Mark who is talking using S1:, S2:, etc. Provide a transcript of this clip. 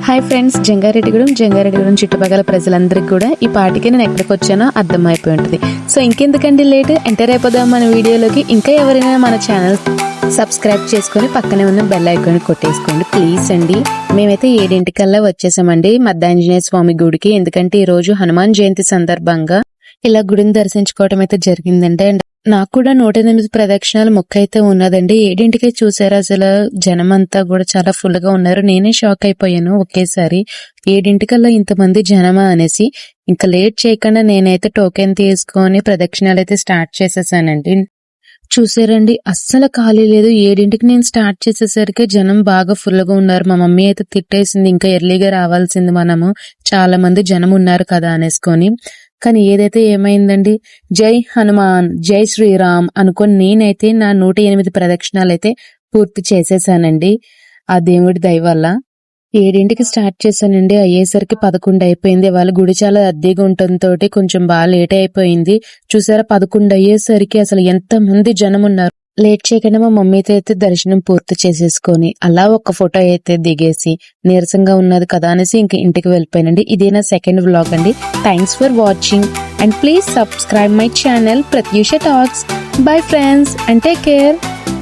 S1: Hi friends, Jangareddygudem చుట్టుపక్కల ప్రజలందరికీ కూడా ఈ పాటికి నేను ఎక్కడికి వచ్చానో అర్థమైపోయి ఉంటుంది. సో ఇంకెందుకండి లేట్, ఎంటర్ అయిపోదాం మన వీడియోలోకి. ఇంకా ఎవరైనా మన ఛానల్ సబ్స్క్రైబ్ చేసుకొని పక్కనే ఉన్న బెల్ ఐకాన్ కొట్టేసుకోండి ప్లీజ్ అండి. మేమైతే 7 వచ్చేసామండి మద్దాంజనేయ స్వామి గుడికి. ఎందుకంటే ఈ రోజు హనుమాన్ జయంతి సందర్భంగా ఇలా గుడిని దర్శించుకోవడం అయితే జరిగిందండి. అండ్ నాకు కూడా 108 ప్రదక్షిణాలు మొక్క అయితే ఉన్నదండి. 7 చూసారు, అసలు జనం అంతా కూడా చాలా ఫుల్ గా ఉన్నారు. నేనే షాక్ అయిపోయాను ఒకేసారి 7 ఇంతమంది జనమా అనేసి. ఇంకా లేట్ చేయకుండా నేనైతే టోకెన్ తీసుకొని ప్రదక్షిణాలు అయితే స్టార్ట్ చేసేసానండి. చూసారండి, అస్సలు ఖాళీ లేదు. 7 నేను స్టార్ట్ చేసేసరికి జనం బాగా ఫుల్ గా ఉన్నారు. మా మమ్మీ అయితే తిట్టేసింది, ఇంకా ఎర్లీగా రావాల్సింది, మనము చాలా మంది జనం ఉన్నారు కదా అనేసుకొని. కానీ ఏదైతే ఏమైందండి, జై హనుమాన్ జై శ్రీరామ్ అనుకొని నేనైతే నా 108 ప్రదక్షిణాలు అయితే పూర్తి చేసేసానండి. ఆ దేవుడి దయ వల్ల 7 స్టార్ట్ చేశానండి. అయ్యేసరికి 11 అయిపోయింది. వాళ్ళ గుడి చాలా అద్దెగా ఉండటంతో కొంచెం బాగా లేట్ అయిపోయింది. చూసారా, 11 అయ్యేసరికి అసలు ఎంత మంది జనం ఉన్నారు. లేట్ చేయకుండా మా మమ్మీతో అయితే దర్శనం పూర్తి చేసేసుకొని అలా ఒక ఫోటో అయితే దిగేసి నీరసంగా ఉన్నది కదా అనేసి ఇంక ఇంటికి వెళ్ళిపోయానండి. ఇదే నా సెకండ్ వ్లాగ్ అండి. Thanks for watching and please subscribe my channel Prathyusha talks. Bye friends and take care.